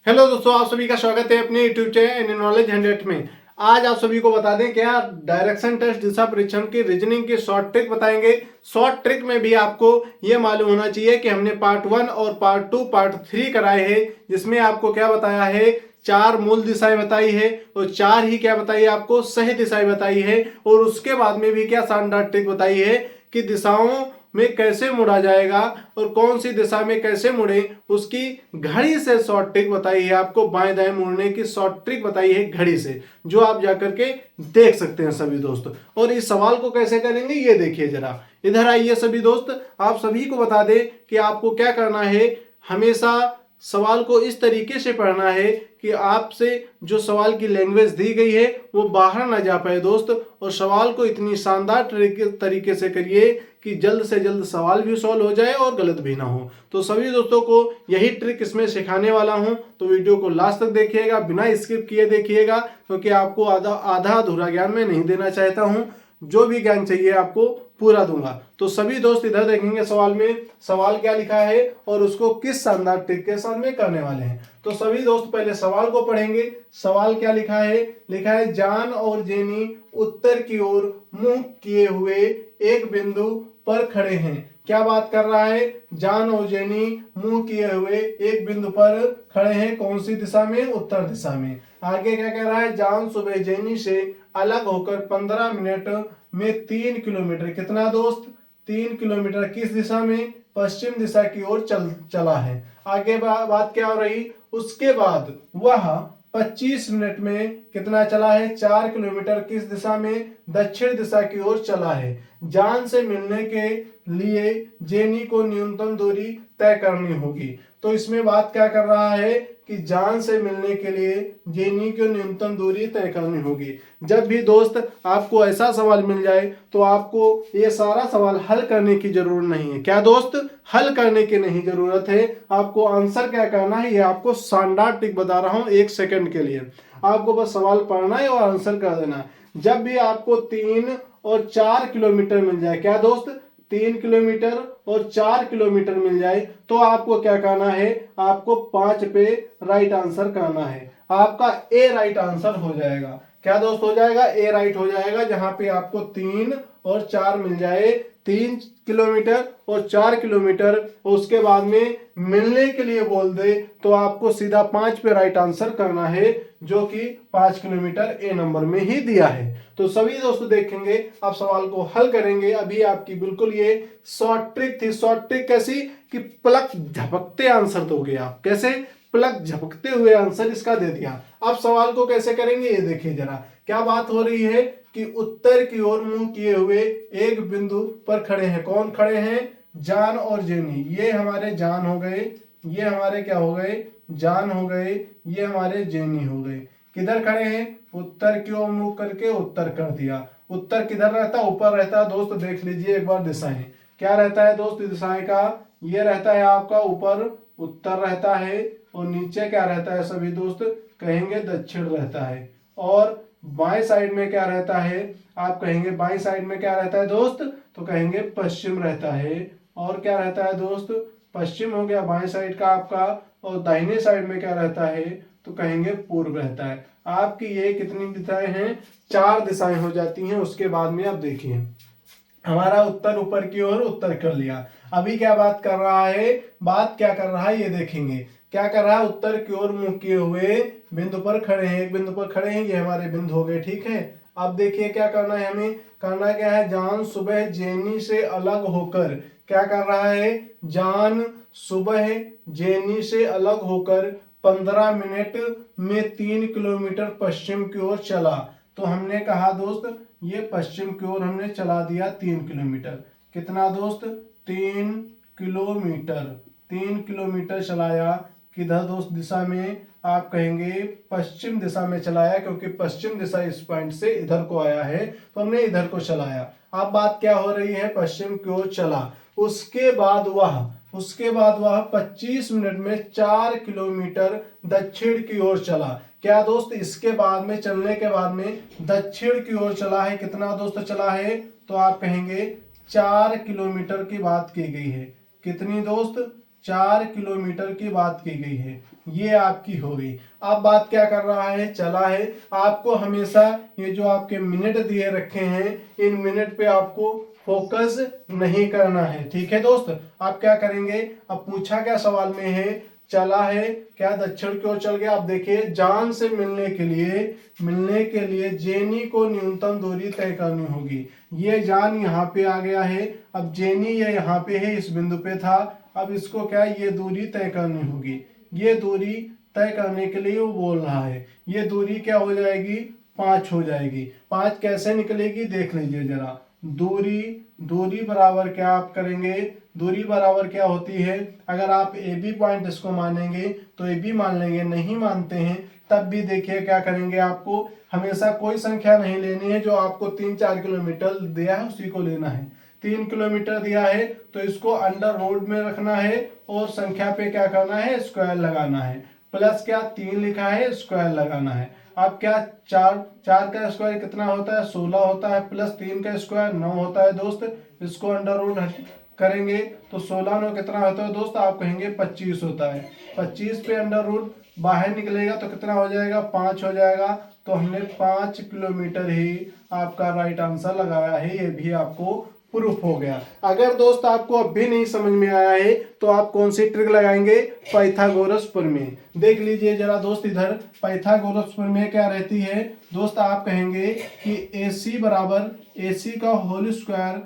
Hello दोस्तों, आप सभी का स्वागत है अपने यूट्यूब चैनल नॉलेज 100 में। आज आप सभी को बता दें क्या डायरेक्शन टेस्ट दिशा परीक्षण की रीजनिंग की शॉर्ट ट्रिक बताएंगे। शॉर्ट ट्रिक में भी आपको ये मालूम होना चाहिए कि हमने पार्ट 1 और पार्ट 2 पार्ट 3 कराए हैं, जिसमें आपको क्या बताया है, 4 मूल दिशाएं बताई है और 4 ही क्या बताई है, आपको सही दिशाएं बताई है। और उसके बाद में भी क्या शानदार ट्रिक बताई है कि दिशाओं में कैसे मुड़ा जाएगा और कौन सी दिशा में कैसे मुड़े, उसकी घड़ी से शॉर्ट ट्रिक बताई है। आपको बाएं दाएं मुड़ने की शॉर्ट ट्रिक बताई है घड़ी से, जो आप जाकर के देख सकते हैं सभी दोस्त। और इस सवाल को कैसे करेंगे ये देखिए जरा, इधर आइए सभी दोस्त। आप सभी को बता दें कि आपको क्या करना है, हमेशा सवाल को इस तरीके से पढ़ना है कि आपसे जो सवाल की लैंग्वेज दी गई है वो बाहर ना जा पाए दोस्त। और सवाल को इतनी शानदार तरीके से करिए कि जल्द से जल्द सवाल भी सॉल्व हो जाए और गलत भी ना हो। तो सभी दोस्तों को यही ट्रिक इसमें सिखाने वाला हूं, तो वीडियो को लास्ट तक देखिएगा, बिना स्किप किए देखिएगा, क्योंकि आपको आधा अधूरा ज्ञान मैं नहीं देना चाहता हूं। जो भी ज्ञान चाहिए आपको पूरा दूंगा। तो सभी दोस्त इधर देखेंगे सवाल में सवाल क्या लिखा है और उसको किस शानदार ट्रिक के साथ में करने वाले हैं। तो सभी दोस्त पहले सवाल को पढ़ेंगे। सवाल क्या लिखा है, लिखा है जॉन और जेनी उत्तर की ओर मुंह किए हुए एक बिंदु पर खड़े हैं। क्या बात कर रहा है, जॉन और जेनी मुंह किए हुए एक बिंदु पर खड़े हैं, कौन सी दिशा में, उत्तर दिशा में। आगे क्या कह रहा है, जॉन सुबह जेनी से अलग होकर 15 मिनट में 3 किलोमीटर, कितना दोस्त, 3 किलोमीटर किस दिशा में, पश्चिम दिशा की ओर चला है। आगे बात क्या हो रही, उसके बाद वह 25 मिनट में कितना चला है, 4 किलोमीटर किस दिशा में, दक्षिण दिशा की ओर चला है। जॉन से मिलने के लिए जेनी को न्यूनतम दूरी तय करनी होगी। तो इसमें बात क्या कर रहा है कि जॉन से मिलने के लिए जेनी को न्यूनतम दूरी तय करनी होगी। जब भी दोस्त आपको ऐसा सवाल मिल जाए तो आपको ये सारा सवाल हल करने की जरूरत नहीं है। क्या दोस्त, हल करने की नहीं जरूरत है, आपको आंसर क्या करना है, ये आपको शानदार ट्रिक बता रहा हूं 1 सेकंड के लिए। आपको बस सवाल पढ़ना है और आंसर कर देना। जब भी आपको 3 और 4 किलोमीटर मिल जाए, क्या दोस्त, 3 किलोमीटर और 4 किलोमीटर मिल जाए, तो आपको क्या करना है, आपको 5 पे राइट आंसर करना है। आपका ए राइट आंसर हो जाएगा। क्या दोस्त हो जाएगा, ए राइट हो जाएगा। जहां पे आपको 3 और 4 मिल जाए, 3 किलोमीटर और 4 किलोमीटर, उसके बाद में मिलने के लिए बोल दे, तो आपको सीधा 5 पे राइट आंसर करना है, जो कि 5 किलोमीटर ए नंबर में ही दिया है। तो सभी दोस्तों देखेंगे, आप सवाल को हल करेंगे। अभी आपकी बिल्कुल ये शॉर्ट ट्रिक थी। शॉर्ट ट्रिक कैसी कि पलक झपकते आंसर दोगे आप, कैसे, पलक झपकते हुए आंसर इसका दे दिया। अब सवाल को कैसे करेंगे ये देखिए जरा। क्या बात हो रही है कि उत्तर की ओर मुंह किए हुए एक बिंदु पर खड़े हैं, कौन खड़े हैं, जॉन और जेनी। ये हमारे जॉन हो गए, ये हमारे क्या हो गए, जॉन हो गए, ये हमारे जेनी हो गए। किधर खड़े हैं, उत्तर की ओर मुंह करके उत्तर कर दिया। उत्तर किधर रहता, ऊपर रहता है दोस्त, देख लीजिए एक बार दिशाएं। क्या रहता है दोस्त दिशाएं का, ये रहता है आपका ऊपर उत्तर रहता है, और नीचे क्या रहता है सभी दोस्त, कहेंगे दक्षिण रहता है। और बाएं साइड में क्या रहता है, आप कहेंगे बाएं साइड में क्या रहता है दोस्त, तो कहेंगे पश्चिम रहता है। और क्या रहता है दोस्त, पश्चिम हो गया बाएं साइड का आपका। और दाहिने साइड में क्या रहता है, तो कहेंगे पूर्व रहता है। आपकी ये कितनी दिशाएं हैं, 4 दिशाएं हो जाती हैं। उसके बाद में आप देखिए हमारा उत्तर ऊपर की ओर उत्तर कर लिया। अभी क्या बात कर रहा है, बात क्या कर रहा है ये देखेंगे। क्या कर रहा है, उत्तर की ओर मुंह किए हुए बिंदु पर खड़े हैं, एक बिंदु पर खड़े हैं, ये हमारे बिंदु हो गए, ठीक है। अब देखिए क्या करना है हमें, करना क्या है, जॉन सुबह जेनी से अलग होकर, क्या कर रहा है, जॉन सुबह जेनी से अलग होकर 15 मिनट में 3 किलोमीटर पश्चिम की ओर चला। तो हमने कहा दोस्त, ये पश्चिम की ओर हमने चला दिया 3 किलोमीटर। कितना दोस्त, 3 किलोमीटर, 3 किलोमीटर चलाया। किधर दोस्त दिशा में, आप कहेंगे पश्चिम दिशा में चलाया, क्योंकि पश्चिम दिशा इस पॉइंट से इधर को आया है, तो हमने इधर को चलाया। अब बात क्या हो रही है, पश्चिम की ओर चला। उसके बाद वह 25 मिनट में 4 किलोमीटर दक्षिण की ओर चला। क्या दोस्त, इसके बाद में चलने के बाद में दक्षिण की ओर चला है। कितना दोस्त चला है, तो आप कहेंगे 4 किलोमीटर की बात की गई है। कितनी दोस्त, 4 किलोमीटर की बात की गई है, ये आपकी हो गई। अब बात क्या कर रहा है, चला है। आपको हमेशा ये जो आपके मिनट दिए रखे हैं, इन मिनट पे आपको फोकस नहीं करना है, ठीक है दोस्त। आप क्या करेंगे, अब पूछा क्या सवाल में है, चला है क्या दक्षिण की ओर चल गया। आप देखिए, जान से मिलने के लिए जेनी को न्यूनतम दूरी तय करनी होगी। ये जान यहाँ पे आ गया है, अब जेनी ये यहाँ पे है, इस बिंदु पे था। अब इसको क्या, ये दूरी तय करनी होगी। ये दूरी तय करने के लिए वो बोल रहा है, ये दूरी क्या हो जाएगी, 5 हो जाएगी। 5 कैसे निकलेगी देख लीजिए जरा। दूरी बराबर क्या आप करेंगे, दूरी बराबर क्या होती है, अगर आप ए बी पॉइंट इसको मानेंगे तो ए बी मान लेंगे, नहीं मानते हैं तब भी देखिए क्या करेंगे, आपको हमेशा कोई संख्या नहीं लेनी है, जो आपको 3-4 किलोमीटर दिया है उसी को लेना है। 3 किलोमीटर दिया है तो इसको अंडर रूट में रखना है और संख्या पे क्या करना है, स्क्वायर लगाना है। प्लस क्या 3 लिखा है, स्क्वायर लगाना है। अब क्या 4 का स्क्वायर कितना होता है, 16 होता है, प्लस 3 का स्क्वायर 9 होता है दोस्त। इसको अंडर रूट करेंगे तो 16 9 कितना होता है दोस्त, आप कहेंगे 25 होता है। 25 पे अंडर रूट बाहर निकलेगा तो कितना हो जाएगा, 5 हो जाएगा। तो हमने 5 किलोमीटर ही आपका राइट आंसर लगाया है, ये भी आपको प्रूफ हो गया। अगर दोस्त आपको अब भी नहीं समझ में आया है तो आप कौन सी ट्रिक लगाएंगे, पाइथागोरस प्रमेय। देख लीजिए जरा दोस्त, इधर पाइथागोरस प्रमेय क्या रहती है दोस्त, आप कहेंगे कि AC का होल स्क्वायर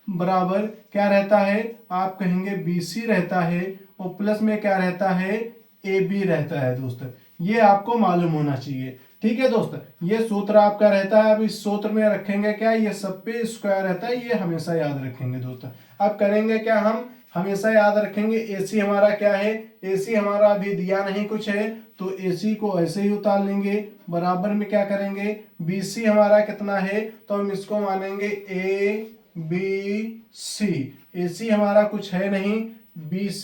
बराबर क्या रहता है, आप कहेंगे BC रहता है, और प्लस में क्या रहता है, AB रहता है दोस्त। ये आपको मालूम होना चाहिए, ठीक है दोस्त। ये सूत्र आपका रहता है। अब इस सूत्र में रखेंगे क्या, ये सब पे स्क्वायर रहता है, ये हमेशा याद रखेंगे दोस्त। अब करेंगे क्या, हम हमेशा याद रखेंगे AC हमारा क्या है, AC हमारा अभी दिया नहीं कुछ है, तो AC को ऐसे ही उतार लेंगे। बराबर में क्या करेंगे, BC हमारा कितना है, तो हम इसको मानेंगे ABC। AC हमारा कुछ है नहीं, BC,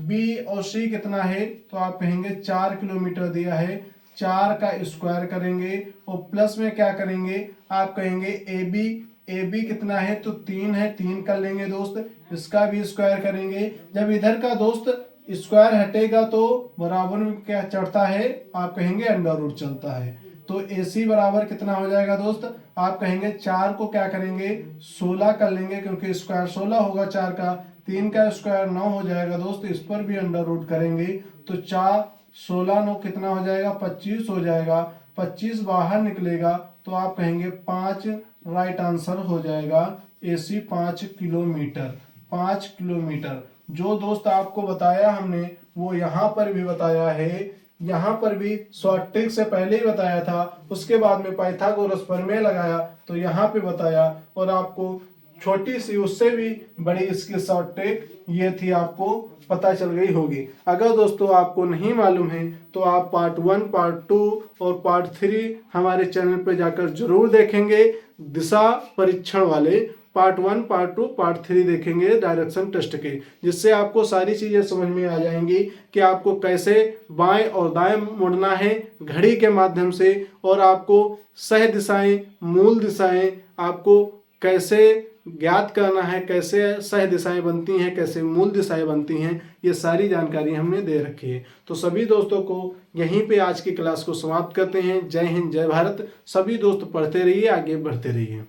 B और C कितना है, तो आप कहेंगे 4 किलोमीटर दिया है, 4 का स्क्वायर करेंगे और प्लस में क्या करेंगे, आप कहेंगे AB कितना है, तो 3 है, 3 कर लेंगे दोस्त, इसका भी स्क्वायर करेंगे। जब इधर का दोस्त स्क्वायर हटेगा तो बराबर में क्या चढ़ता है, आप कहेंगे अंडर रूट चलता है। तो AC बराबर कितना हो जाएगा दोस्त, आप कहेंगे 4 को क्या करेंगे, 16 कर लेंगे, क्योंकि स्क्वायर 16 होगा 4 का। 3 का स्क्वायर 9 हो जाएगा दोस्त, इस पर भी अंडर रूट करेंगे तो 4 16 9 कितना हो जाएगा, 25 हो जाएगा। 25 बाहर निकलेगा तो आप कहेंगे 5 राइट आंसर हो जाएगा। AC 5 kilometre, 5 kilometre. जो दोस्त आपको बताया हमने वो यहाँ पर भी बताया है, यहाँ पर भी शॉर्ट ट्रिक से पहले ही बताया था, उसके बाद में पाइथागोरस प्रमेय लगाया तो यहाँ पे बताया, और आपको छोटी सी उससे भी बड़ी इसकी शॉर्ट ट्रिक ये थी, आपको पता चल गई होगी। अगर दोस्तों आपको नहीं मालूम है तो आप पार्ट 1, पार्ट 2 और पार्ट 3 हमारे चैनल पे जाकर जरूर देखेंगे। दिशा परीक्षण वाले पार्ट 1, पार्ट 2, पार्ट 3 देखेंगे डायरेक्शन टेस्ट के, जिससे आपको सारी चीज़ें समझ में आ जाएंगी कि आपको कैसे बाएं और दाएं मुड़ना है घड़ी के माध्यम से, और आपको सह दिशाएं, मूल दिशाएं आपको कैसे ज्ञात करना है, कैसे सह दिशाएं बनती हैं, कैसे मूल दिशाएं बनती हैं, ये सारी जानकारी हमने दे रखी है। तो सभी दोस्तों को यहीं पे आज की क्लास को समाप्त करते हैं। जय हिंद, जय भारत। सभी दोस्त पढ़ते रहिए, आगे बढ़ते रहिए।